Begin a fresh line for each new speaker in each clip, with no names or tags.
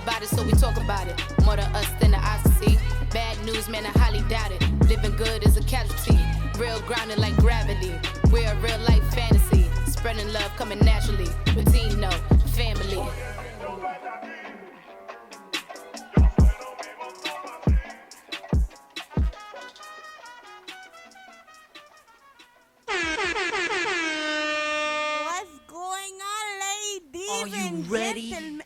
about it, so we talk about it. More to us than the eyes to see. Bad news, man, I highly doubt it. Living good is a casualty. Real grounded like gravity. We're a real life fantasy. Spreading love coming naturally. Latino, family.
What's going on, ladies
Are you
and
ready?
gentlemen?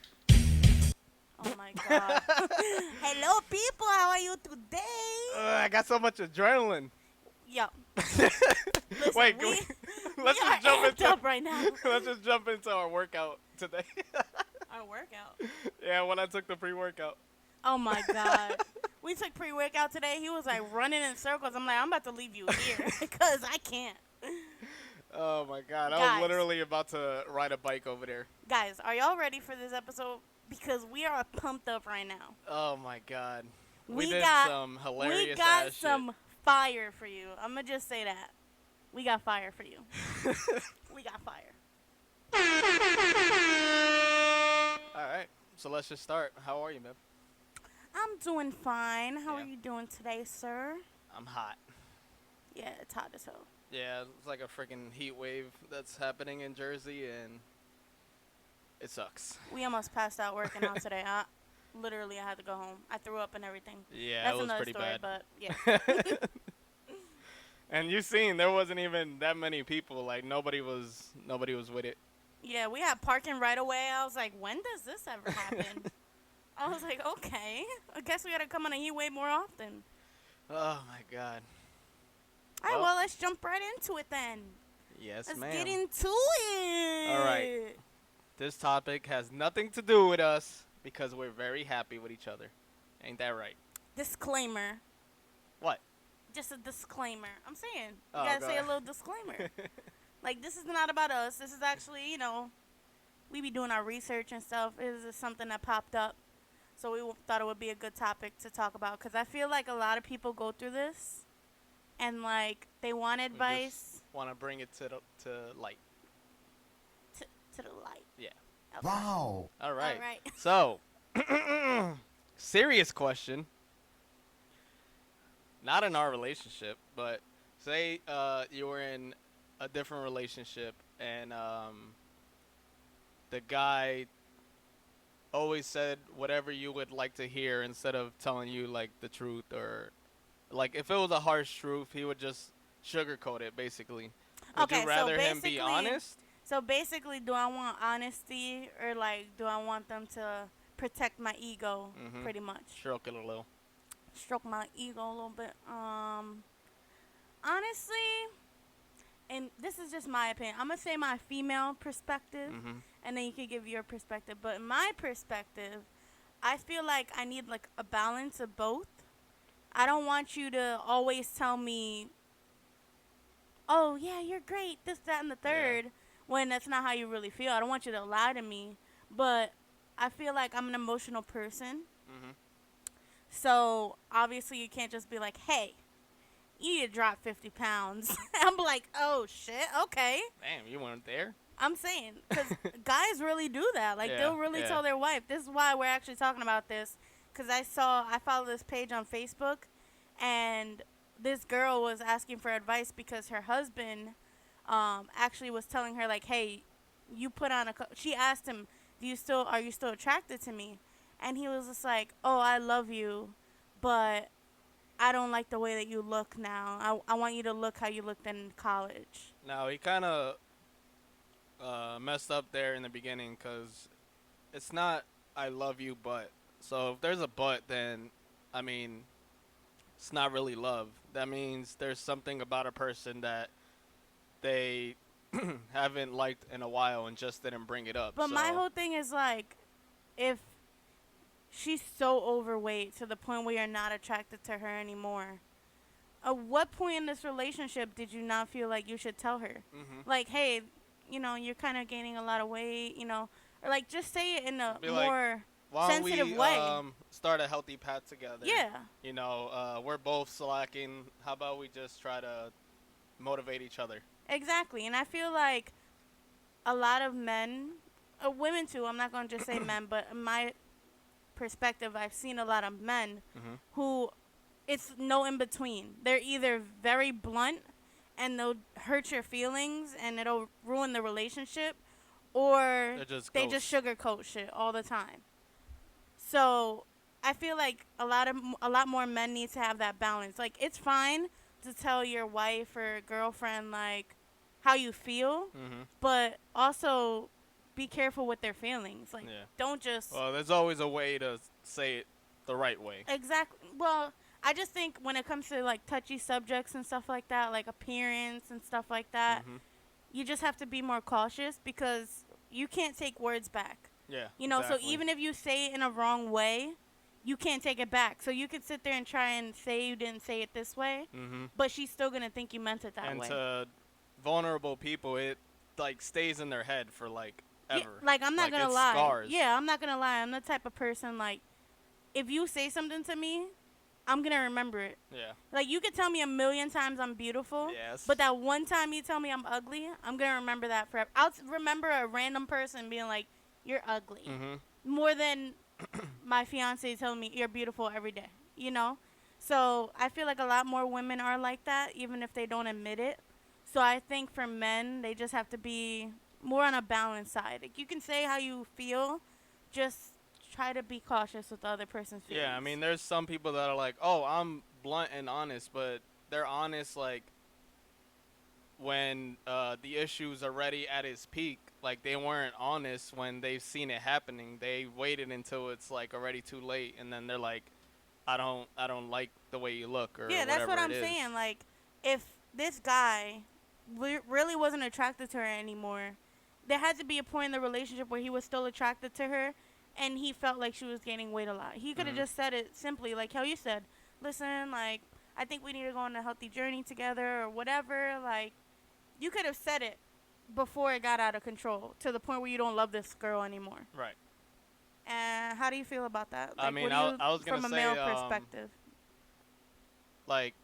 Oh my god. Hello, people. How are you today?
I got so much adrenaline.
Yo.
Wait,
we,
let's
we
just
are
jump
amped
into
up right now.
let's just jump into our workout today.
Our workout.
Yeah, when I took the pre-workout.
Oh my god. We took pre-workout today. He was like running in circles. I'm like, I'm about to leave you here because I can't.
Oh my god, I
Guys.
was literally about to ride a bike over there.
Guys, are y'all ready for this episode? Because we are pumped up right now.
Oh my god.
We
did
got-
some hilarious
We got
ass
some fire for you. I'm going to just say that. We got fire for you. We got fire.
All right, so let's just start. How are you, man?
I'm doing fine. How
Yeah.
are you doing today, sir?
I'm hot.
Yeah, it's hot as hell.
Yeah, it's like a freaking heat wave that's happening in Jersey, and it sucks.
We almost passed out working out today. I had to go home. I threw up and everything.
Yeah,
That's
it was
another
pretty
story,
bad.
but yeah.
And you seen there wasn't even that many people. Like nobody was with it.
Yeah, we had parking right away. I was like, when does this ever happen? I was like, okay. I guess we got to come on a heat wave more often.
Oh my god.
All right,
Well-
well, let's jump right into it then.
Yes,
Let's
ma'am.
get into it.
All right. This topic has nothing to do with us because we're very happy with each other. Ain't that right?
Disclaimer.
What?
Just a disclaimer. I'm saying. You
Oh,
got to
go
say a
ahead.
little disclaimer. Like, this is not about us. This is actually, we be doing our research and stuff. This is something that popped up. So we thought it would be a good topic to talk about. Because I feel like a lot of people go through this. And, like, they want advice
Want to bring it to light.
to the light.
Yeah.
Okay.
Wow.
All right.
All right.
So, serious question. Not in our relationship, but say you were in a different relationship and the guy always said whatever you would like to hear instead of telling you like the truth, or like if it was a harsh truth, he would just sugarcoat it basically. Would
Okay,
you
so
rather him be
basically-
honest?
So basically, do I want honesty or, like, do I want them to protect my ego
Mhm.
pretty much?
Stroke it a little.
Stroke my ego a little bit. Honestly, and this is just my opinion. I'm gonna say my female perspective,
Mm-hmm.
and then you can give your perspective. But in my perspective, I feel like I need like a balance of both. I don't want you to always tell me, "Oh yeah, you're great," this, that, and the third, when that's not how you really feel. I don't want you to lie to me, but I feel like I'm an emotional person.
Mm-hmm.
So, obviously, you can't just be like, hey, you need to drop 50 pounds. I'm like, oh, shit, okay.
Damn, you weren't there.
I'm saying, because guys really do that. Like,
Yeah,
they'll really
yeah.
tell their wife. This is why we're actually talking about this, because I follow this page on Facebook, and this girl was asking for advice because her husband actually was telling her, like, hey, you put on she asked him, are you still attracted to me? And he was just like, oh, I love you, but I don't like the way that you look now. I want you to look how you looked in college.
Now, he kind of messed up there in the beginning because it's not I love you, but. So if there's a but, then, I mean, it's not really love. That means there's something about a person that they haven't liked in a while and just didn't bring it up.
But
so.
my whole thing is, like, if she's so overweight to the point where you're not attracted to her anymore, at what point in this relationship did you not feel like you should tell her?
Mhm.
Like, hey, you're kind of gaining a lot of weight, or, like, just say it in a
Be like,
more
Why don't
sensitive
we
way.
start a healthy path together?
Yeah.
You know, we're both slacking. How about we just try to motivate each other?
Exactly. And I feel like a lot of men, women too, I'm not going to just say men, but in my perspective, I've seen a lot of men
Mm-hmm.
who it's no in between. They're either very blunt and they'll hurt your feelings and it'll ruin the relationship, or they just
ghosts.
sugarcoat shit all the time. So I feel like a lot more men need to have that balance. Like, it's fine to tell your wife or girlfriend like how you feel,
Mm-hmm.
but also be careful with their feelings. Like,
Yeah.
don't just
Well, there's always a way to say it the right way.
exactly. Well, I just think when it comes to like touchy subjects and stuff like that, like appearance and stuff like that,
Mm-hmm.
you just have to be more cautious because you can't take words back.
Yeah.
You know,
exactly.
so even if you say it in a wrong way, you can't take it back. So you could sit there and try and say you didn't say it this way,
Mm-hmm.
but she's still gonna think you meant it that
And
way.
to vulnerable people, it like stays in their head for like
Yeah,
ever.
like, I'm not
Like,
gonna
it
lie.
scars.
Yeah, I'm not gonna lie. I'm the type of person, like, if you say something to me, I'm gonna remember it.
Yeah.
Like, you could tell me a million times I'm beautiful,
Yes.
but that one time you tell me I'm ugly, I'm gonna remember that forever. Remember a random person being like, "You're ugly,"
Mm-hmm.
more than my fiance telling me you're beautiful every day. You know, so I feel like a lot more women are like that, even if they don't admit it. So I think for men, they just have to be more on a balanced side. Like, you can say how you feel, just try to be cautious with the other person's feelings.
Yeah, I mean, there's some people that are like, "Oh, I'm blunt and honest," but they're honest like when the issue's already at its peak. Like, they weren't honest when they've seen it happening. They waited until it's like already too late, and then they're like, I don't like the way you look," or
Yeah, that's what
whatever
I'm
it is.
saying. Like, if this guy really wasn't attracted to her anymore, there had to be a point in the relationship where he was still attracted to her and he felt like she was gaining weight a lot. He could have
Mhm.
just said it simply, like how you said, listen, like, I think we need to go on a healthy journey together or whatever. Like, you could have said it before it got out of control to the point where you don't love this girl anymore.
Right.
And how do you feel about that? Like,
I mean,
what do you,
I was gonna
from a
say,
male perspective?
like,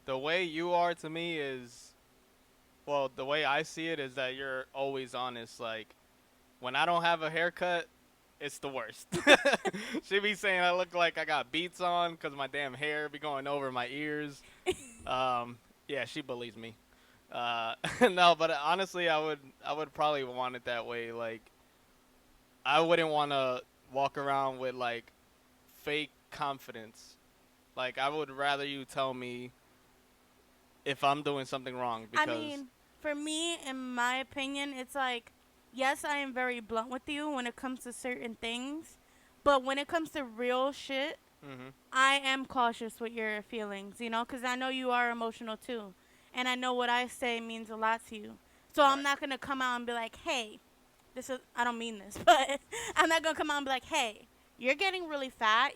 the way you are to me is, well, the way I see it is that you're always honest. Like, when I don't have a haircut, it's the worst. She be saying I look like I got beats on because my damn hair be going over my ears. Yeah, she believes me. No, but honestly, I would probably want it that way. Like, I wouldn't want to walk around with like fake confidence. Like, I would rather you tell me if I'm doing something wrong, because
I mean, for me, in my opinion, it's like, yes, I am very blunt with you when it comes to certain things, but when it comes to real shit,
hmm
I am cautious with your feelings, you know, because I know you are emotional too, and I know what I say means a lot to you. So I'm
Right.
not gonna come out and be like, hey, this is, I don't mean this, but I'm not gonna come out and be like, hey, you're getting really fat.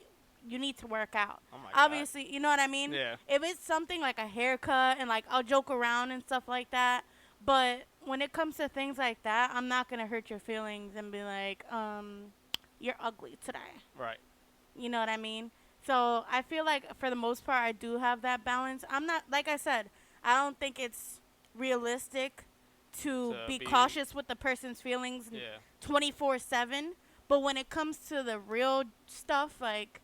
You need to work out.
oh my
Obviously, you know what I mean?
God. Yeah.
If it's something like a haircut and like I'll joke around and stuff like that, but when it comes to things like that, I'm not gonna hurt your feelings and be like, you're ugly today.
Right.
You know what I mean? So I feel like for the most part, I do have that balance. I'm not, like I said, I don't think it's realistic to
To
be
be-
cautious with the person's feelings
Yeah.
24/7. But when it comes to the real stuff, like,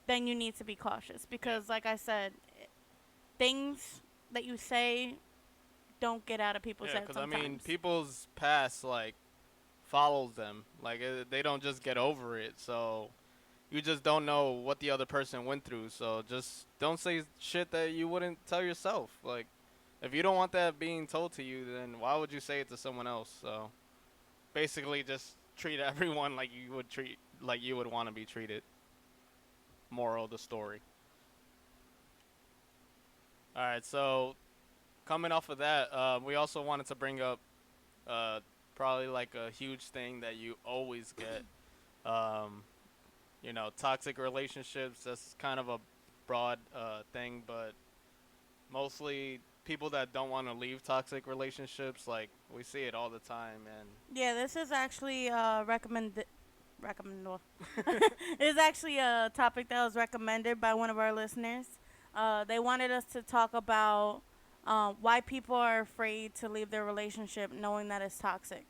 then you need to be cautious because, like I said, things that you say don't get out of people's
Yeah,
heads
because I
sometimes.
mean, people's past like follows them. Like, they don't just get over it. So you just don't know what the other person went through. So just don't say shit that you wouldn't tell yourself. Like, if you don't want that being told to you, then why would you say it to someone else? So basically, just treat everyone like you would want to be treated. Moral of the story. All right, so coming off of that, we also wanted to bring up probably like a huge thing that you always get. Toxic relationships. That's kind of a broad thing, but mostly people that don't want to leave toxic relationships. Like, we see it all the time, and
Yeah, this is actually It's actually a topic that was recommended by one of our listeners. They wanted us to talk about why people are afraid to leave their relationship knowing that it's toxic.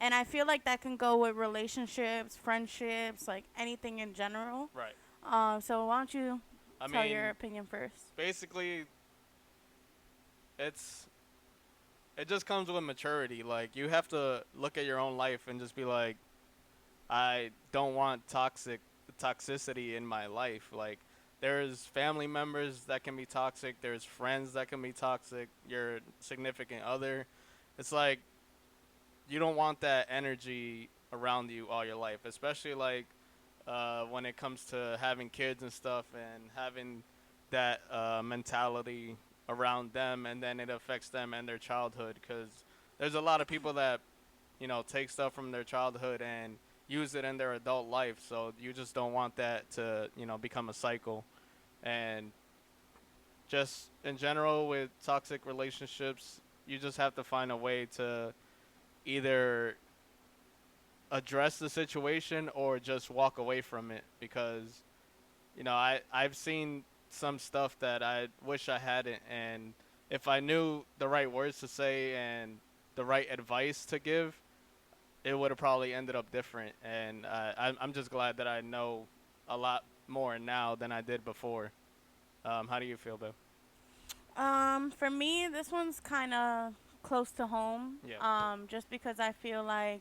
And I feel like that can go with relationships, friendships, like anything in general.
Right.
So why don't you
I
tell
mean,
your opinion first?
basically, it's it just comes with maturity. Like you have to look at your own life and just be like, I don't want toxicity in my life. Like there's family members that can be toxic. There's friends that can be toxic. Your significant other. It's like you don't want that energy around you all your life, especially like when it comes to having kids and stuff and having that mentality around them, and then it affects them and their childhood. Because there's a lot of people that take stuff from their childhood and use it in their adult life. So you just don't want that to become a cycle. And just in general with toxic relationships, you just have to find a way to either address the situation or just walk away from it, because I've seen some stuff that I wish I hadn't, and if I knew the right words to say and the right advice to give, it would have probably ended up different. And I'm just glad that I know a lot more now than I did before. How do you feel, Bill?
For me, this one's kind of close to home.
Yeah.
Just because I feel like,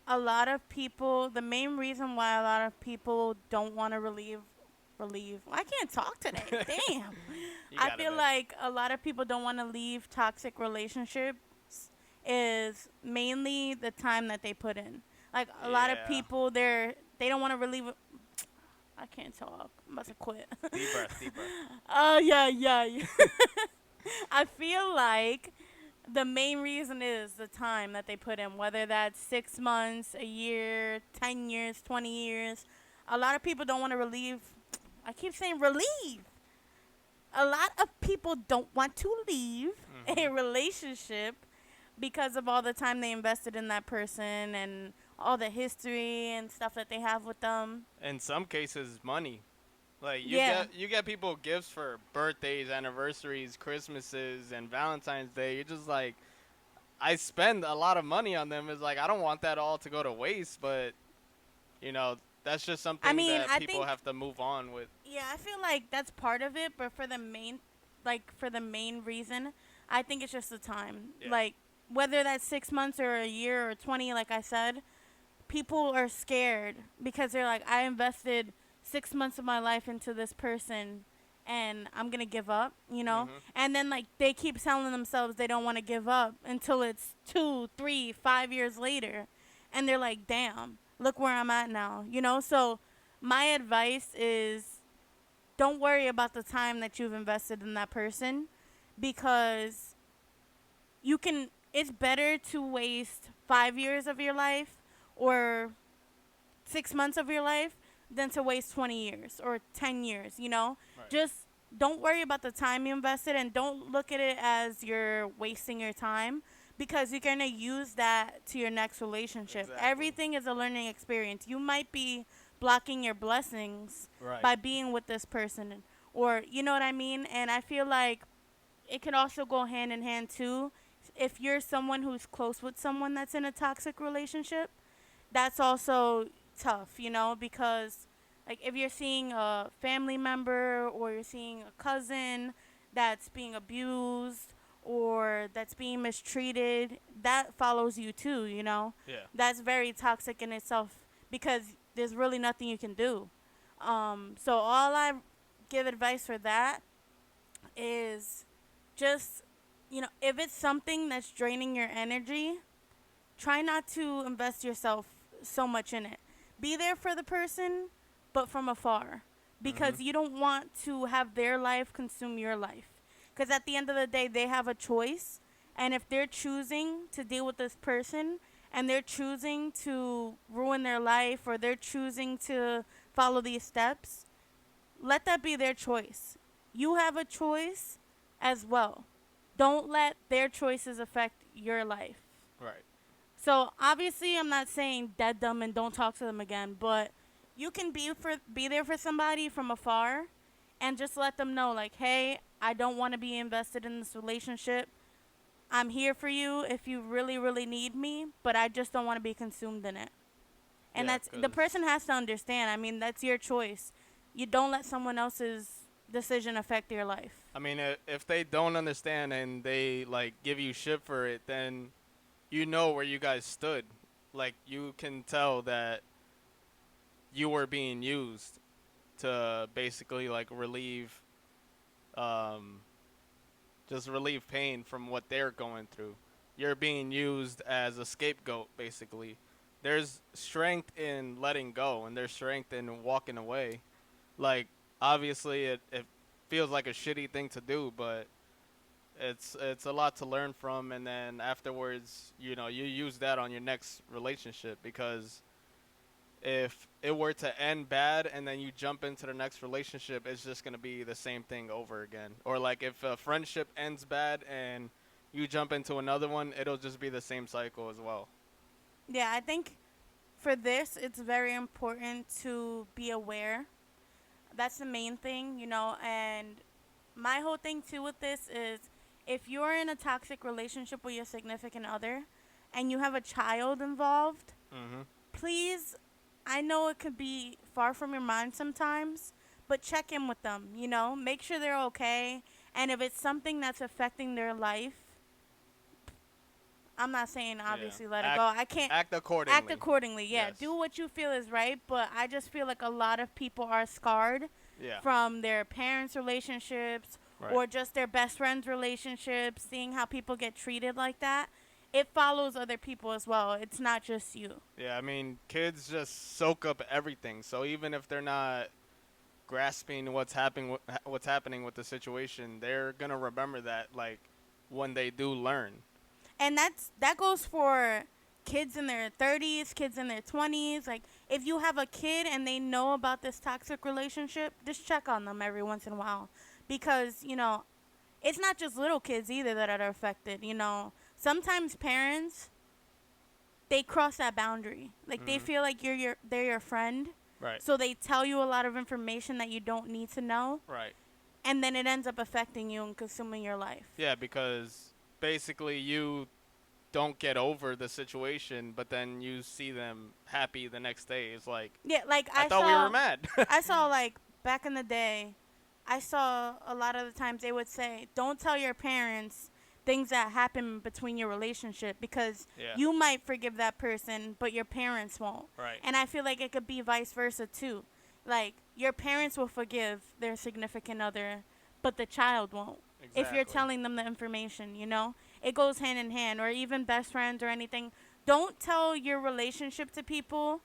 a lot of people, the main reason why a lot of people don't want to relieve. I can't talk today. Damn. I feel like a lot of people don't want to leave toxic relationships is mainly the time that they put in. Like a lot of people, they don't want to relieve. I can't talk. I'm about to quit.
Deep breath, deep breath.
Oh, yeah. I feel like the main reason is the time that they put in, whether that's 6 months, a year, 10 years, 20 years. A lot of people don't want to relieve. I keep saying relieve. A lot of people don't want to leave a relationship because of all the time they invested in that person and all the history and stuff that they have with them.
In some cases, money. Like you get people gifts for birthdays, anniversaries, Christmases, and Valentine's Day. You're just like, I spend a lot of money on them. It's like I don't want that all to go to waste, but that's just something that people have to move on with.
Yeah, I feel like that's part of it, but for the main reason, I think it's just the time.
Yeah.
Like whether that's 6 months or a year or 20, like I said, people are scared because they're like, I invested 6 months of my life into this person and I'm going to give up, And then like they keep telling themselves they don't want to give up until it's 2, 3, 5 years later. And they're like, damn, look where I'm at now, So my advice is don't worry about the time that you've invested in that person, because it's better to waste 5 years of your life or 6 months of your life than to waste 20 years or 10 years,
Right.
Just don't worry about the time you invested and don't look at it as you're wasting your time, because you're going to use that to your next relationship.
Exactly.
Everything is a learning experience. You might be blocking your blessings by being with this person, or you know what I mean? And I feel like it can also go hand in hand too. If you're someone who's close with someone that's in a toxic relationship, that's also tough, because like if you're seeing a family member or you're seeing a cousin that's being abused or that's being mistreated, that follows you too,
Yeah.
That's very toxic in itself because there's really nothing you can do. So all I give advice for that is just, if it's something that's draining your energy, try not to invest yourself so much in it. Be there for the person, but from afar, because you don't want to have their life consume your life. Because at the end of the day, they have a choice, and if they're choosing to deal with this person and they're choosing to ruin their life or they're choosing to follow these steps, let that be their choice. You have a choice as well. Don't let their choices affect your life.
Right.
So obviously, I'm not saying dead them and don't talk to them again, but you can be there for somebody from afar, and just let them know, like, hey, I don't want to be invested in this relationship. I'm here for you if you really, really need me, but I just don't want to be consumed in it. And
Yeah,
that's the
'cause
person has to understand. I mean, that's your choice. You don't let someone else's decision affect your life.
I mean, if they don't understand and they like give you shit for it, then you know where you guys stood. Like you can tell that you were being used to basically like um, relieve pain from what they're going through. You're being used as a scapegoat, basically. There's strength in letting go, and there's strength in walking away. Like, obviously, it feels like a shitty thing to do, but it's a lot to learn from. And then afterwards, you know, you use that on your next relationship, because if it were to end bad and then you jump into the next relationship, it's just going to be the same thing over again. Or like if a friendship ends bad and you jump into another one, it'll just be the same cycle as well.
Yeah, I think for this, it's very important to be aware. That's the main thing, you know, and my whole thing too with this is if you're in a toxic relationship with your significant other and you have a child involved,
Mhm.
please, I know it could be far from your mind sometimes, but check in with them, you know, make sure they're okay. And if it's something that's affecting their life, I'm not saying obviously let it go. I can't
Act accordingly.
act accordingly. Yeah,
Yes.
do what you feel is right, but I just feel like a lot of people are scarred
Yeah.
from their parents' relationships
Right.
or just their best friends' relationships, seeing how people get treated like that. It follows other people as well. It's not just you.
Yeah, I mean, kids just soak up everything. So even if they're not grasping what's happening with the situation, they're going to remember that like when they do learn.
And that goes for kids in their 30s, kids in their 20s. Like if you have a kid and they know about this toxic relationship, just check on them every once in a while, because, you know, it's not just little kids either that are affected, you know. Sometimes parents, they cross that boundary. Like they
Mhm.
feel like they're your friend.
Right.
So they tell you a lot of information that you don't need to know,
Right.
and then it ends up affecting you and consuming your life.
Yeah, because basically you don't get over the situation, but then you see them happy the next day. It's like,
Yeah, like
I thought we were mad.
I saw, like, back in the day, I saw a lot of the times they would say, don't tell your parents things that happen between your relationship, because
Yeah.
you might forgive that person, but your parents won't.
Right.
And I feel like it could be vice versa, too. Like, your parents will forgive their significant other, but the child won't. If you're
Exactly.
telling them the information, you know? It goes hand in hand, or even best friends or anything. Don't tell your relationship to people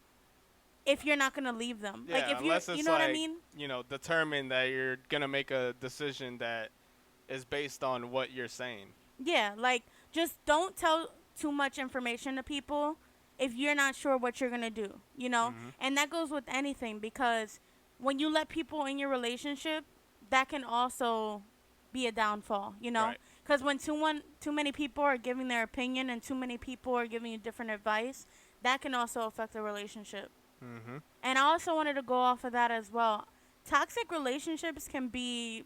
if you're not going to leave them.
Yeah,
Like, if
unless
you
it's
know what I
like,
mean?
you know, determined that you're gonna make a decision that is based on what you're saying.
Yeah, like, just don't tell too much information to people if you're not sure what you're going to do, you know?
Mhm.
And that goes with anything, because when you let people in your relationship, that can also be a downfall, you know?
Right.
Because when too many people are giving their opinion and too many people are giving you different advice, that can also affect the relationship.
Mhm.
And I also wanted to go off of that as well. Toxic relationships can be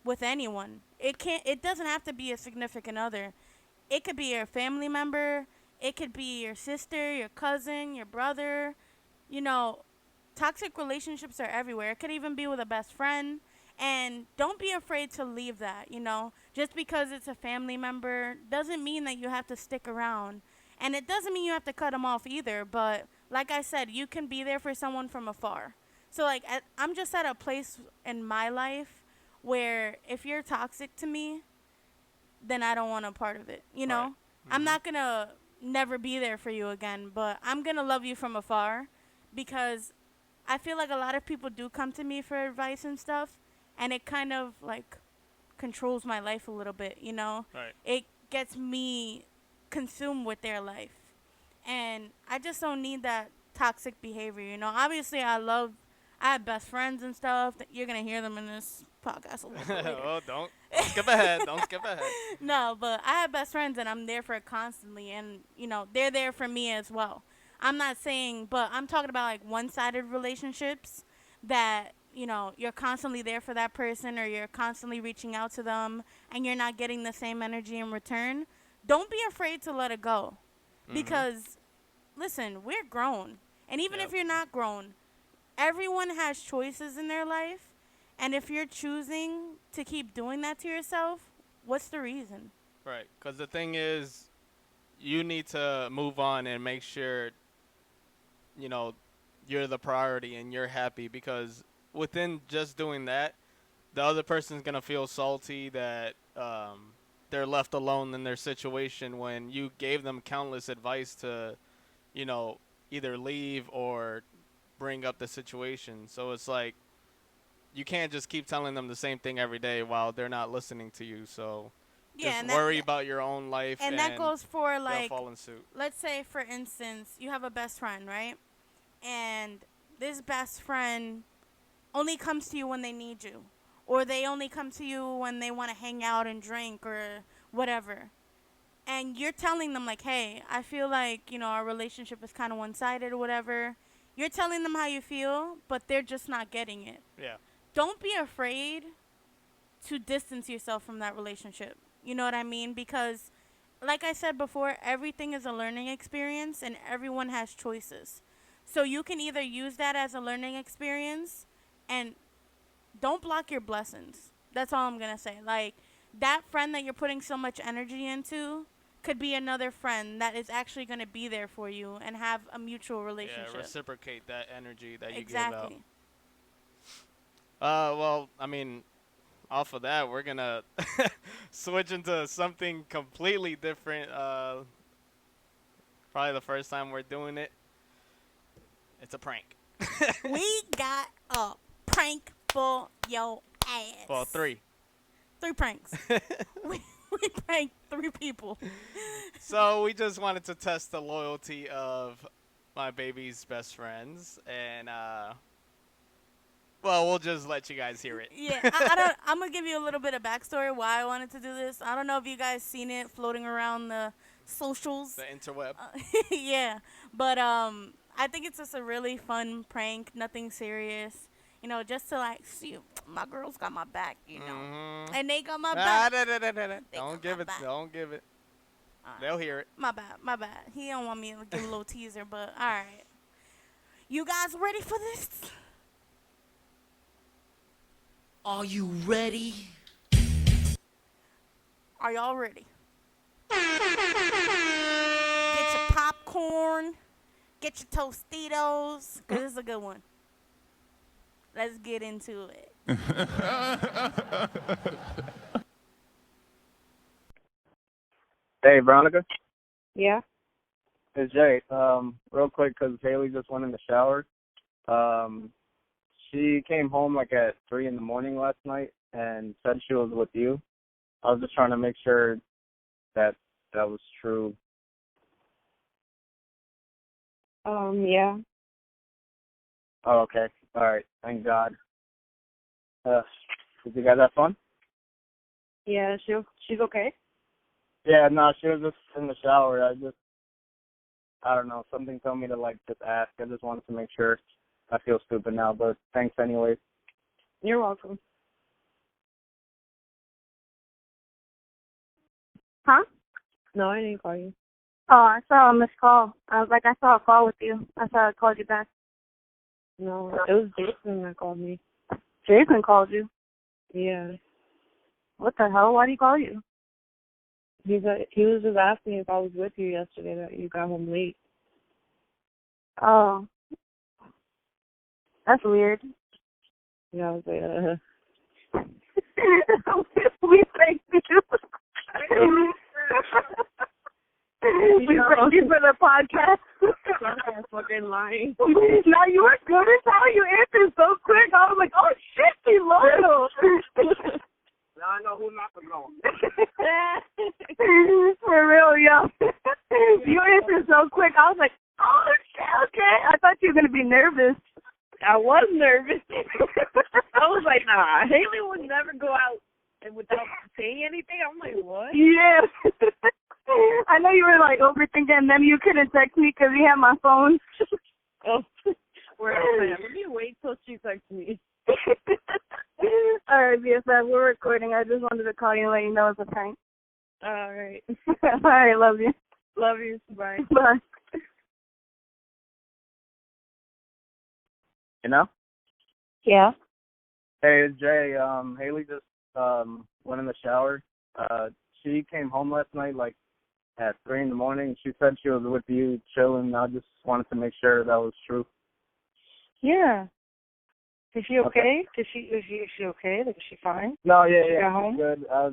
with anyone. It doesn't have to be a significant other. It could be your family member, it could be your sister, your cousin, your brother. You know, toxic relationships are everywhere. It could even be with a best friend. And don't be afraid to leave that, you know. Just because it's a family member doesn't mean that you have to stick around. And it doesn't mean you have to cut them off either. But like I said, you can be there for someone from afar. So, like, I'm just at a place in my life where if you're toxic to me, then I don't want a part of it, you know?
Right.
I'm
Mhm.
not going to never be there for you again, but I'm going to love you from afar, because I feel like a lot of people do come to me for advice and stuff, and it kind of, like, controls my life a little bit, you know?
Right.
It gets me consumed with their life. And I just don't need that toxic behavior, you know? Obviously, I have best friends and stuff. That you're going to hear them in this podcast a little bit later.
Well, don't skip ahead. Don't skip ahead.
No, but I have best friends and I'm there for it constantly, and you know, they're there for me as well. I'm not saying, but I'm talking about like one-sided relationships that, you know, you're constantly there for that person or you're constantly reaching out to them and you're not getting the same energy in return. don't be afraid to let it go.
Mhm.
Because, listen, we're grown. And even
Yep.
if you're not grown, everyone has choices in their life. And if you're choosing to keep doing that to yourself, what's the reason?
Right. Because the thing is, you need to move on and make sure, you know, you're the priority and you're happy, because within just doing that, the other person's going to feel salty that they're left alone in their situation when you gave them countless advice to, you know, either leave or bring up the situation. So it's like you can't just keep telling them the same thing every day while they're not listening to you. So
Yeah,
just
and
worry about your own life,
and
and
that goes for
they'll
like,
fall in suit.
let's say for instance, you have a best friend, right? And this best friend only comes to you when they need you, or they only come to you when they want to hang out and drink or whatever. And you're telling them like, "Hey, I feel like, our relationship is kind of one-sided or whatever." You're telling them how you feel, but they're just not getting it.
Yeah.
Don't be afraid to distance yourself from that relationship. You know what I mean? Because like I said before, everything is a learning experience and everyone has choices. So you can either use that as a learning experience and don't block your blessings. That's all I'm going to say. Like, that friend that you're putting so much energy into could be another friend that is actually going to be there for you and have a mutual relationship.
Yeah, reciprocate that energy that you give out.
Exactly.
Well, I mean, off of that, we're gonna switch into something completely different. Probably the first time we're doing it. It's a prank.
We got a prank for your ass.
Well, 3.
3 pranks. we pranked 3 people.
So we just wanted to test the loyalty of my baby's best friends, and well, we'll just let you guys hear it.
Yeah, I'm gonna give you a little bit of backstory why I wanted to do this. I don't know if you guys seen it floating around the socials.
The interweb.
Yeah, but I think it's just a really fun prank. Nothing serious. Just to like see my girls got my back.
Mhm.
And they got my back.
Don't give it.
back.
Don't give it.
Alright.
They'll hear it.
My bad. My bad. He don't want me to give a little teaser, but all right. You guys ready for this?
Are you ready?
Are y'all ready? Get your popcorn. Get your Tostitos. Because this is a good one. Let's get into it.
Hey, Veronica.
Yeah.
It's Jay. Real quick, because Haley just went in the shower. She came home like at 3 in the morning last night and said she was with you. I was just trying to make sure that was true.
Yeah.
Oh, okay. All right. Thank God. Did you guys have fun?
Yeah, she's okay.
Yeah, no, she was just in the shower. I don't know, something told me to just ask. I just wanted to make sure. I feel stupid now, but thanks anyways.
You're welcome.
Huh?
No, I didn't call you.
Oh, I saw a missed call. I saw a call with you. I saw I called you back.
No, it was Jason that called me.
Jason called you.
Yeah.
What the hell? Why'd he call you?
He was just asking if I was with you yesterday, that you got home late.
Oh. That's weird.
Yeah, I was like,
We thank you. We thank you for the podcast.
I'm fucking lying.
No, you were good as hell. You answered so quick. I was like, oh shit, she's loyal.
Now I know who not to know.
For real, yo. You answered so quick. I was like, oh shit, okay. I thought you were gonna be nervous.
I was nervous. I was like, nah, Haley would never go out and without saying anything. I'm like, what?
Yeah. I know you were like overthinking, and then you couldn't text me because you had my phone.
Oh, let me wait till she texts me.
All right, BFF, we're recording. I just wanted to call you and let you know it's a prank.
All right.
All right, love you.
Love you. Bye.
Bye.
You know?
Yeah.
Hey, it's Jay. Haley just went in the shower. She came home last night like at 3 in the morning. She said she was with you chilling. I just wanted to make sure that was true.
Yeah. Is she okay?
Okay.
Is she okay? Like, is she fine?
No,
She
yeah,
got home?
good. I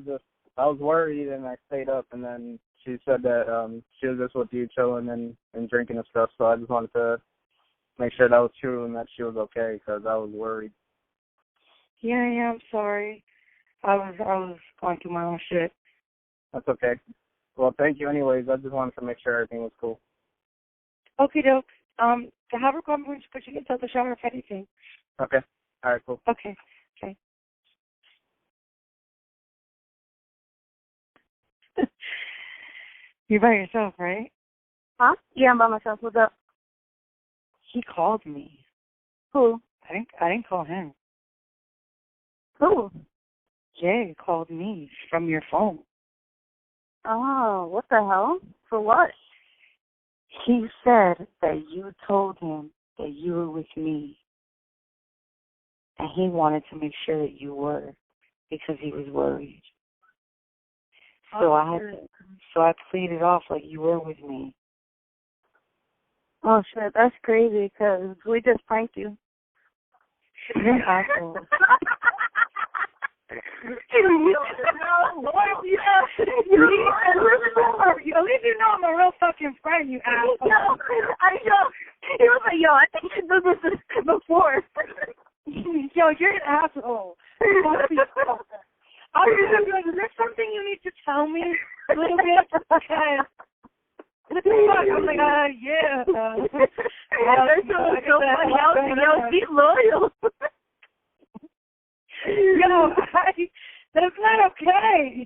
was worried and I stayed up, and then she said that she was just with you chilling and drinking and stuff. So I just wanted to make sure that was true and that she was okay, because I was worried.
Yeah, I'm sorry. I was going through my own shit.
That's okay. Well, thank you anyways. I just wanted to make sure everything was cool.
Okay, doke. Have her come when she gets out the shower if anything.
Okay. All right, cool.
Okay. You're by yourself, right? Huh? Yeah, I'm by myself. What's up? He called me. Who? I didn't call him. Who? Jay called me from your phone. Oh, what the hell? For what? He said that you told him that you were with me. And he wanted to make sure that you were, because he was worried. So I played it off like you were with me. Oh shit, that's crazy, because we just pranked you. You're an asshole. At least you know I'm a real fucking friend, you asshole. He was like, I think you did this before. You're an asshole. I was just like, is there something you need to tell me a little bit? Because what the fuck? I'm like, yeah. That's so funny. Be loyal. That's not okay.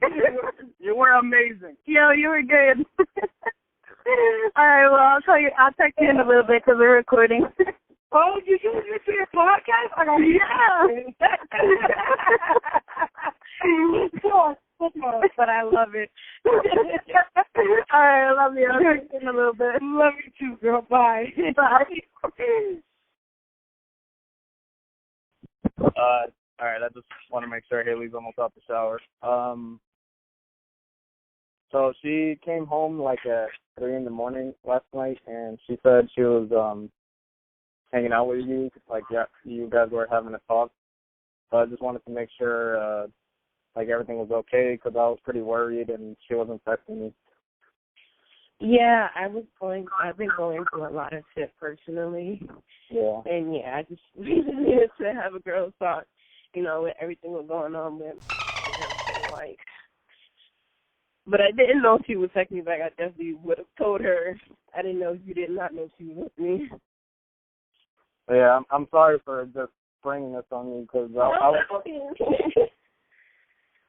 You were amazing.
Yo, you were good. All right, well, I'll text you in a little bit because we're recording. Oh, you use this for your podcast? Yeah. But I love it. All right, I love you. I'll text you in a little bit. Love you too, girl. Bye. Bye.
All right, I just want to make sure Haley's almost out the shower. So she came home like at 3 in the morning last night, and she said she was hanging out with you, like you guys were having a talk. So I just wanted to make sure like everything was okay, because I was pretty worried and she wasn't texting me.
Yeah, I've been going through a lot of shit personally.
Yeah.
And yeah, I just really needed to have a girl talk, with everything was going on with like. But I didn't know she would text me back. I definitely would have told her. I didn't know you did not know she was with me.
Yeah, I'm sorry for just bringing this on you, because I was...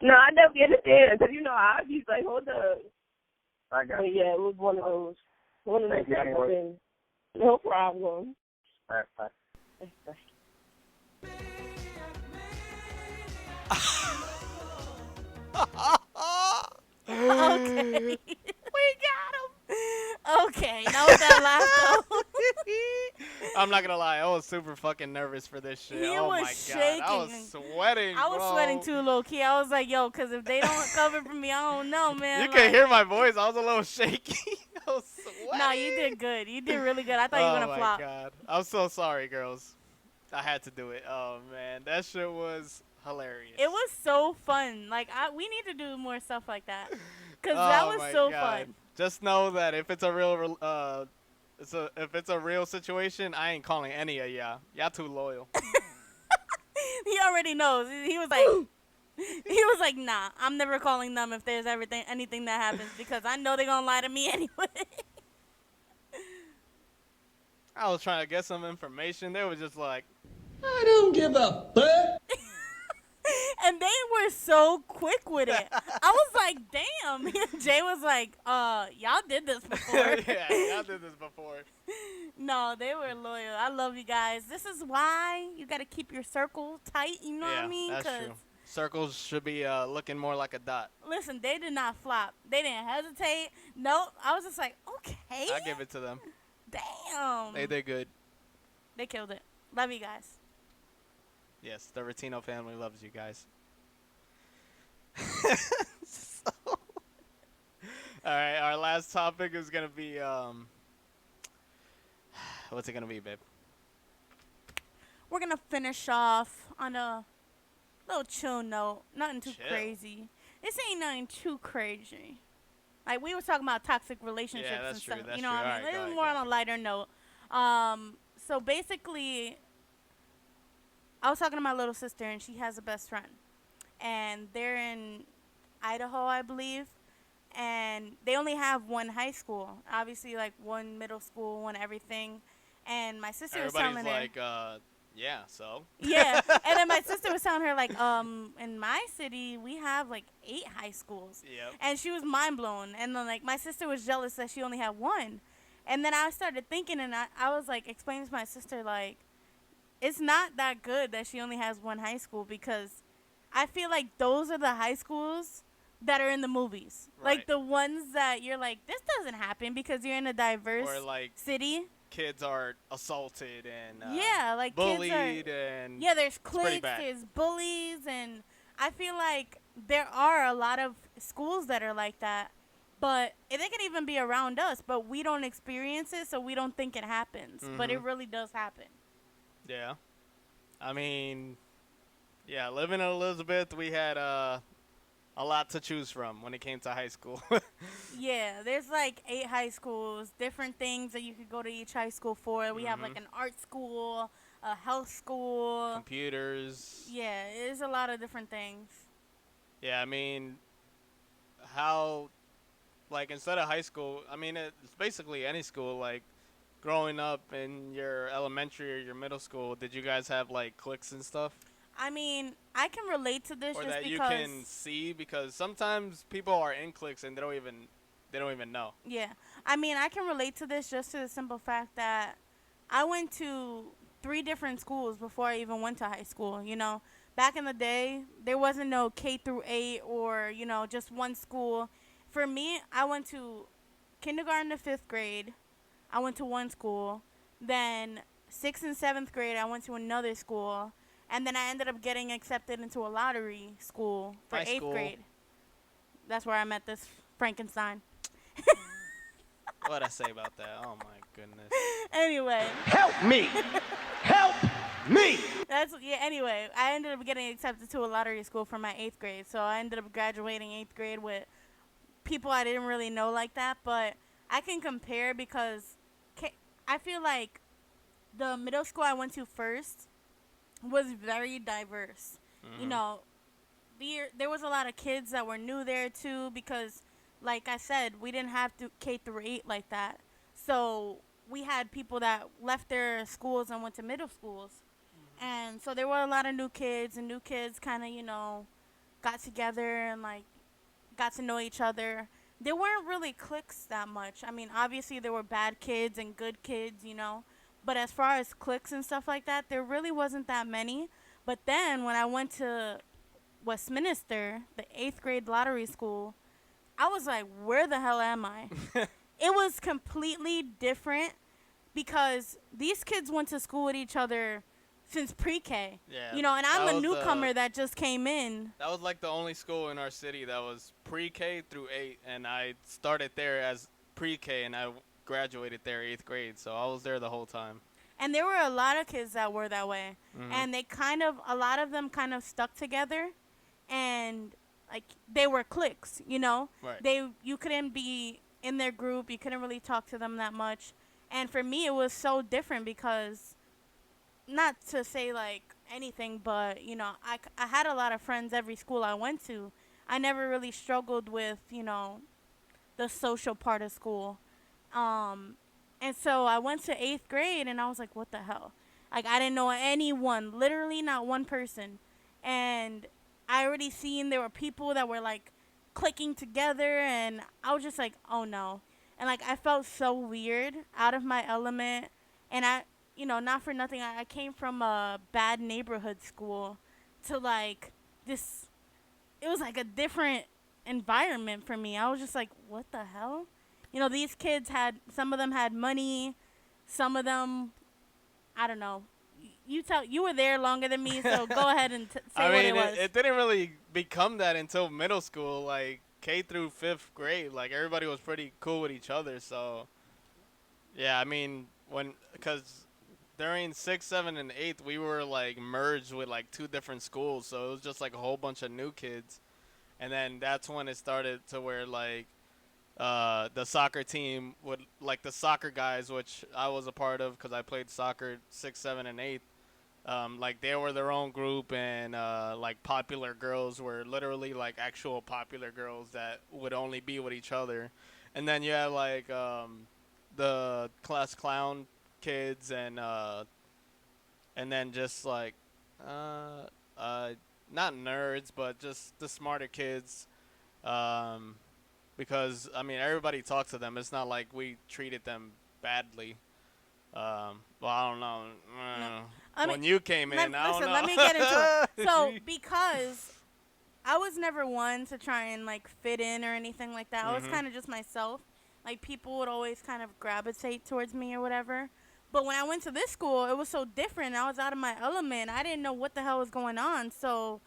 No, I definitely understand, because, I'd be like, hold up.
I got
But yeah, it was one of those
Thank you anyway.
things. No problem.
All right, bye.
Bye.
Okay. We got him. Okay, that was that last though.
I'm not gonna lie, I was super fucking nervous for this shit.
He
oh
was
my
shaking.
god, I was sweating.
I was sweating too, low key. I was like, yo, because if they don't cover for me, I don't know, man.
You can hear my voice. I was a little shaky. I was sweating.
No, you did good. You did really good. I thought you were gonna flop.
Oh my god, I'm so sorry, girls. I had to do it. Oh man, that shit was hilarious.
It was so fun. Like we need to do more stuff like that, cause that was so fun.
Just know that if it's a real if it's a real situation, I ain't calling any of y'all. Y'all too loyal.
He already knows. He was like, nah, I'm never calling them if there's anything that happens, because I know they're gonna lie to me anyway.
I was trying to get some information. They were just like,
I don't give a fuck.
And they were so quick with it. I was like, damn. Jay was like, y'all did this before.
yeah, y'all did this before.
No, they were loyal. I love you guys. This is why you got to keep your circle tight. You know what I mean?
That's true. Circles should be looking more like a dot.
Listen, they did not flop. They didn't hesitate. Nope. I was just like, okay.
I give it to them.
Damn.
They did good.
They killed it. Love you guys.
Yes, the Rotino family loves you guys. All right, our last topic is gonna be what's it gonna be, babe?
We're going to finish off on a little chill note. Nothing too
Chill.
crazy. This ain't nothing too crazy. Like, we were talking about toxic relationships
Yeah, that's
and
true,
stuff.
that's
You know
true.
what I
Alright,
mean?
go
This is
ahead,
more
go
on a lighter note. So basically, I was talking to my little sister, and she has a best friend. And they're in Idaho, I believe. And they only have one high school. Obviously, like, one middle school, one everything. And my sister was telling
Everybody's
her...
like, yeah, so.
Yeah, and then my sister was telling her, like, in my city, we have, like, 8 high schools.
Yep.
And she was mind blown. And then, like, my sister was jealous that she only had one. And then I started thinking, and I was, like, explaining to my sister, like, it's not that good that she only has one high school, because I feel like those are the high schools that are in the movies.
Right.
Like, the ones that you're like, this doesn't happen because you're in a diverse
Or like
city.
kids are assaulted and
Yeah, like
bullied
kids are,
and
yeah, there's
pretty
cliques,
bad.
there's bullies, and I feel like there are a lot of schools that are like that, but they can even be around us, but we don't experience it, so we don't think it happens, but it really does happen.
Yeah. I mean, yeah, living in Elizabeth, we had a lot to choose from when it came to high school.
Yeah, there's like 8 high schools, different things that you could go to each high school for. We have like an art school, a health school.
Computers.
Yeah, it's a lot of different things.
Yeah, I mean, how, like, instead of high school, I mean, it's basically any school. Like, growing up in your elementary or your middle school, did you guys have, like, cliques and stuff?
I mean, I can relate to this
Or
just
that you
because...
can see? Because sometimes people are in cliques and they don't even know.
Yeah. I mean, I can relate to this just to the simple fact that I went to 3 different schools before I even went to high school, you know. Back in the day, there wasn't no K through 8 or, you know, just one school. For me, I went to kindergarten to 5th grade. I went to one school. Then 6th and 7th grade, I went to another school. And then I ended up getting accepted into a lottery school for
My
8th
school.
grade. That's where I met this Frankenstein.
What'd I say about that? Oh, my goodness.
Anyway.
Help me! Help me!
Anyway, I ended up getting accepted to a lottery school for my 8th grade. So I ended up graduating 8th grade with people I didn't really know like that. But I can compare because I feel like the middle school I went to first was very diverse. You know, there was a lot of kids that were new there too because, like I said, we didn't have to K through 8 like that. So we had people that left their schools and went to middle schools. And so there were a lot of new kids, and new kids kind of, you know, got together and, like, got to know each other. There weren't really cliques that much. I mean, obviously there were bad kids and good kids, you know. But as far as cliques and stuff like that, there really wasn't that many. But then when I went to Westminster, the 8th grade lottery school, I was like, where the hell am I? It was completely different because these kids went to school with each other since pre-K.
Yeah,
you know, and
that
I'm a
was
newcomer that just came in.
That was like the only school in our city that was pre-K through 8, and I started there as pre-K, and I graduated there 8th grade, so I was there the whole time.
And there were a lot of kids that were that way. And a lot of them kind of stuck together, and, like, they were cliques, you know?
Right.
You couldn't be in their group. You couldn't really talk to them that much. And for me, it was so different because, not to say, like, anything, but, you know, I had a lot of friends every school I went to. I never really struggled with, you know, the social part of school. And so I went to 8th grade, and I was like, what the hell? Like, I didn't know anyone, literally not one person. And I already seen there were people that were, like, clicking together, and I was just like, oh, no. And, like, I felt so weird, out of my element. And you know, not for nothing, I came from a bad neighborhood school to, like, this, it was like a different environment for me. I was just like, what the hell? You know, these kids some of them had money, some of them, I don't know. You were there longer than me, so go ahead and say
I
what
mean,
it was.
it didn't really become that until middle school, like K through 5th grade. Like, everybody was pretty cool with each other. So, yeah, I mean, because during 6th, 7th, and 8th, we were, like, merged with, like, 2 different schools. So it was just, like, a whole bunch of new kids. And then that's when it started to where, like, the soccer team would, like, the soccer guys, which I was a part of because I played soccer 6th, 7th, and 8th. Like, they were their own group, and like, popular girls were literally like actual popular girls that would only be with each other. And then you had like the class clown kids, and then just like not nerds, but just the smarter kids. Because I mean, everybody talked to them. It's not like we treated them badly. Well, I don't know.
No.
When you came in, I don't know.
Let me get into it. So, because I was never one to try and, like, fit in or anything like that. I was kind of just myself. Like, people would always kind of gravitate towards me or whatever. But when I went to this school, it was so different. I was out of my element. I didn't know what the hell was going on. So,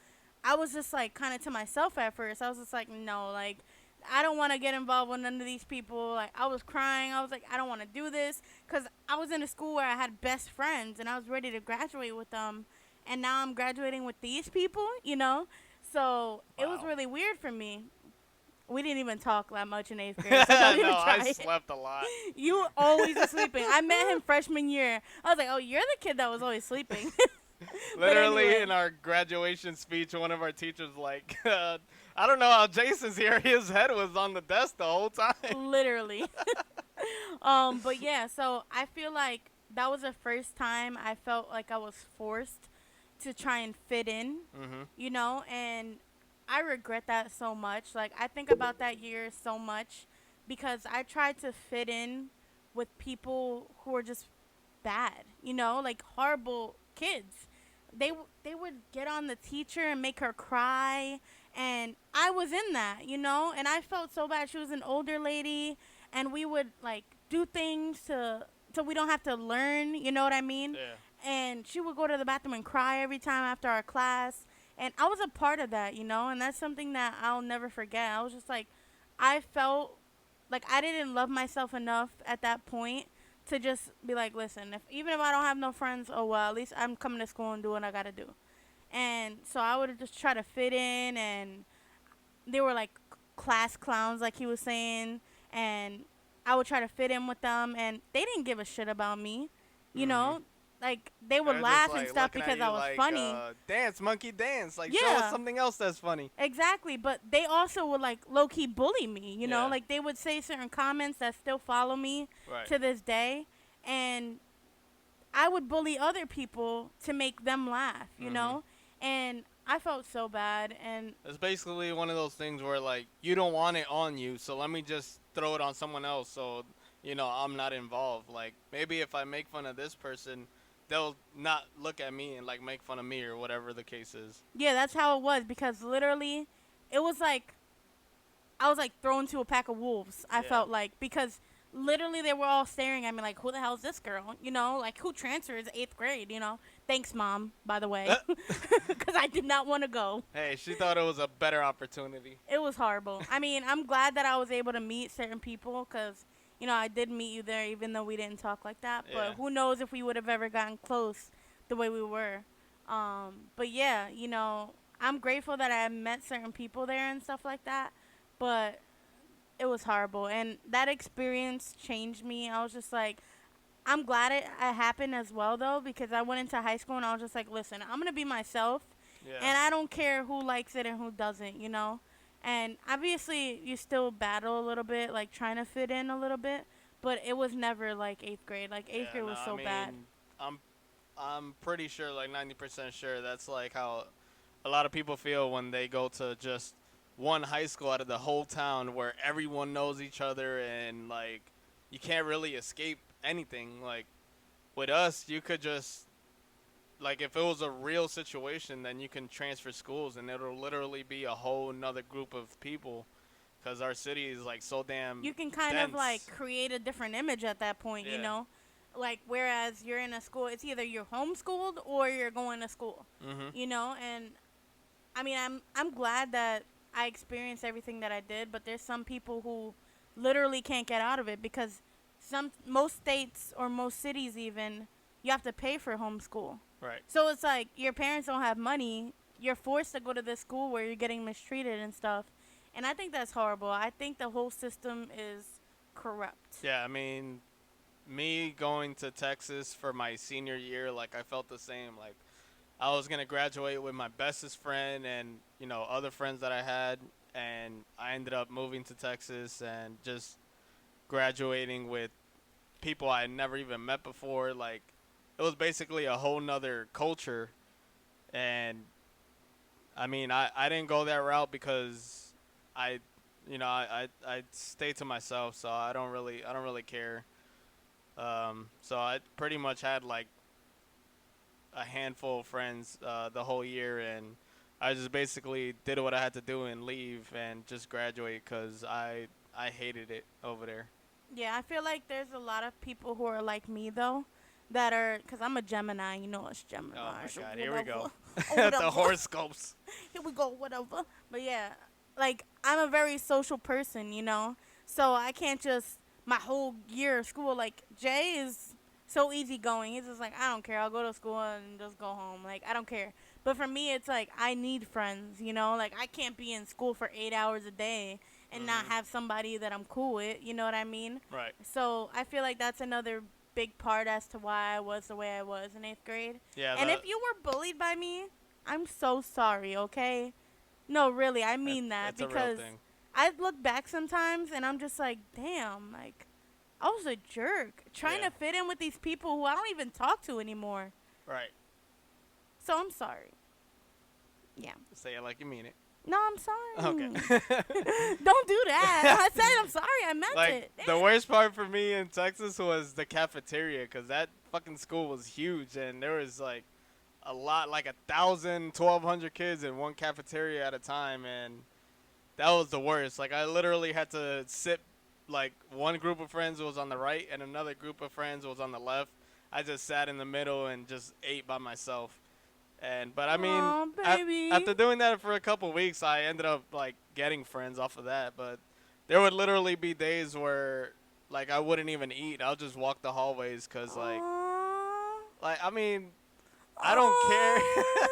I was just, like, kind of to myself at first. I was just like, no, like, I don't want to get involved with none of these people. Like, I was crying. I was like, I don't want to do this. Because I was in a school where I had best friends, and I was ready to graduate with them. And now I'm graduating with these people, you know? So it was really weird for me. We didn't even talk that much in 8th grade. So don't even
No,
try
I
it.
slept a lot.
You always were sleeping. I met him freshman year. I was like, oh, you're the kid that was always sleeping.
Literally,
anyway.
in our graduation speech, one of our teachers like, I don't know how Jason's here. His head was on the desk the whole time.
Literally. But yeah, so I feel like that was the first time I felt like I was forced to try and fit in, you know, and I regret that so much. Like, I think about that year so much because I tried to fit in with people who were just bad, you know, like horrible kids. They would get on the teacher and make her cry, and I was in that, you know, and I felt so bad. She was an older lady, and we would like do things so we don't have to learn, you know what I mean?
Yeah.
And she would go to the bathroom and cry every time after our class, and I was a part of that, you know, and that's something that I'll never forget. I was just like, I felt like I didn't love myself enough at that point to just be like, listen, even if I don't have no friends, oh well, at least I'm coming to school and doing what I gotta do. And so I would just try to fit in, and they were like class clowns, like he was saying, and I would try to fit in with them, and they didn't give a shit about me, you know. Like, they would
They're
laugh
just, like,
and stuff
looking at
because
you
I was
like,
funny.
Dance, monkey, dance. Like, show
Yeah.
us something else that's funny.
Exactly, but they also would like low key bully me, you know,
Yeah.
like they would say certain comments that still follow me
Right.
to this day, and I would bully other people to make them laugh, you know, and I felt so bad, and
It's basically one of those things where, like, you don't want it on you, so let me just throw it on someone else so, you know, I'm not involved. Like, maybe if I make fun of this person, they'll not look at me and, like, make fun of me or whatever the case is.
yeah, that's how it was, because literally it was like I was like thrown to a pack of wolves. I
Yeah.
felt like, because literally they were all staring at me like, who the hell is this girl? You know, like, who transfers 8th grade, you know? Thanks, Mom, by the way, because I did not want to go.
Hey, she thought it was a better opportunity.
It was horrible. I mean, I'm glad that I was able to meet certain people because, you know, I did meet you there even though we didn't talk like that.
Yeah.
But who knows if we would have ever gotten close the way we were. But yeah, you know, I'm grateful that I met certain people there and stuff like that. But it was horrible. And that experience changed me. I was just like, I'm glad it happened as well, though, because I went into high school and I was just like, listen, I'm going to be myself.
Yeah.
And I don't care who likes it and who doesn't, you know? And obviously, you still battle a little bit, like trying to fit in a little bit. But it was never like 8th grade. Like, 8th grade was so bad.
I'm pretty sure, like 90% sure, that's like how a lot of people feel when they go to just one high school out of the whole town where everyone knows each other and, like, you can't really escape anything. Like, with us, you could just like if it was a real situation, then you can transfer schools and it'll literally be a whole nother group of people, because our city is like so damn
You can kind
dense.
of like create a different image at that point, you
Yeah.
know? Like whereas you're in a school, it's either you're homeschooled or you're going to school, you know? And I mean, I'm glad that I experienced everything that I did, but there's some people who literally can't get out of it because most states or most cities even, you have to pay for homeschool.
Right.
So it's like your parents don't have money. You're forced to go to this school where you're getting mistreated and stuff. And I think that's horrible. I think the whole system is corrupt.
Yeah, I mean, me going to Texas for my senior year, like I felt the same. Like I was gonna graduate with my bestest friend and, you know, other friends that I had, and I ended up moving to Texas and just graduating with people I had never even met before. Like it was basically a whole nother culture. And I mean, I didn't go that route because I stay to myself, so I don't really care. So I pretty much had like a handful of friends the whole year, and I just basically did what I had to do and leave and just graduate because I hated it over there.
Yeah, I feel like there's a lot of people who are like me, though, that are, because I'm a Gemini, you know it's Gemini.
Oh my
so
God, here we go.
whatever.
The horoscopes.
Here we go, whatever. But yeah, like, I'm a very social person, you know? So I can't just, my whole year of school, like, Jay is so easygoing. He's just like, I don't care. I'll go to school and just go home. Like, I don't care. But for me, it's like, I need friends, you know? Like, I can't be in school for 8 hours a day and not have somebody that I'm cool with, you know what I mean?
Right.
So I feel like that's another big part as to why I was the way I was in 8th grade.
Yeah.
And if you were bullied by me, I'm so sorry, okay? No, really, I mean that
it's a real
because
thing.
I look back sometimes and I'm just like, damn, like, I was a jerk trying
Yeah.
to fit in with these people who I don't even talk to anymore.
Right.
So I'm sorry. Yeah.
Say it like you mean it.
No, I'm sorry.
Okay.
Don't do that. I said I'm sorry. I meant
Like
it.
the worst part for me in Texas was the cafeteria, because that fucking school was huge and there was like a lot, like 1,000, 1,200 kids in one cafeteria at a time, and that was the worst. Like I literally had to sit, like one group of friends was on the right and another group of friends was on the left. I just sat in the middle and just ate by myself. But I mean,
Aw, baby.
after doing that for a couple weeks, I ended up like getting friends off of that. But there would literally be days where like I wouldn't even eat. I'll just walk the hallways because like I mean, I don't care.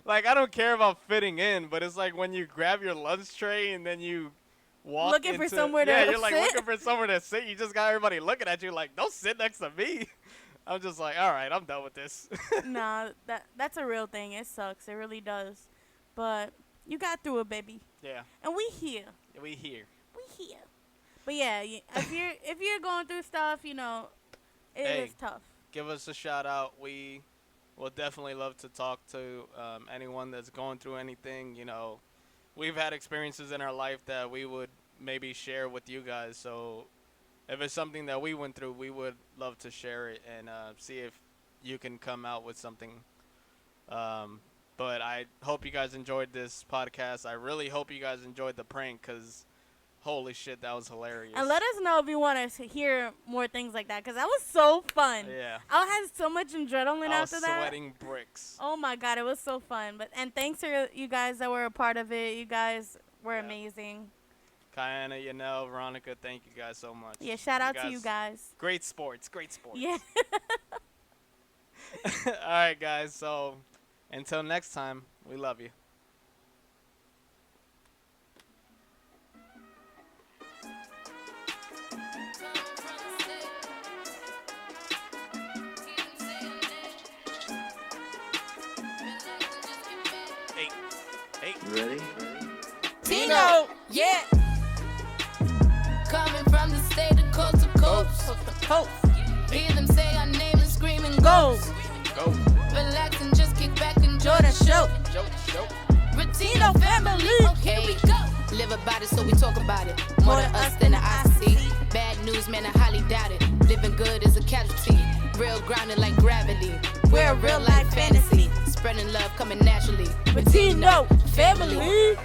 Like I don't care about fitting in, but it's like when you grab your lunch tray and then you walk
Looking for
into,
somewhere to
you're like
sit?
looking for somewhere to sit. You just got everybody looking at you like, don't sit next to me. I'm just like, all right, I'm done with this.
Nah, that's a real thing. It sucks. It really does. But you got through it, baby.
Yeah,
And we here.
we here.
We here. But yeah, if you're going through stuff, you know, it
Hey.
is tough.
Give us a shout out. We will definitely love to talk to anyone that's going through anything. You know, we've had experiences in our life that we would maybe share with you guys. So if it's something that we went through, we would love to share it and see if you can come out with something. But I hope you guys enjoyed this podcast. I really hope you guys enjoyed the prank because holy shit, that was hilarious.
And let us know if you want to hear more things like that because that was so fun.
Yeah.
I had so much adrenaline
I was
after that.
sweating bricks.
Oh my God, it was so fun. And thanks to you guys that were a part of it. You guys were amazing.
Kiana, Yanel, Veronica, thank you guys so much.
Yeah, shout out to you guys.
Great sports.
Yeah.
All right, guys. So until next time, we love you. Hey.
You ready?
Tino, yeah. Coming from the state of coast to coast. Hear them say our name and scream and go.
Go.
Relax and just kick back, enjoy the show.
Show.
Rotino family, here we go. Live about it, so we talk about it. More to us than the eye see. Bad news, man, I highly doubt it. Living good is a casualty. Real grounded like gravity. We're a real life fantasy. Spreading love coming naturally. With Tino, family.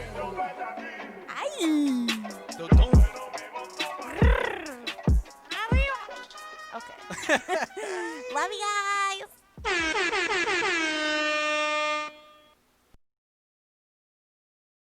Okay. Love you guys.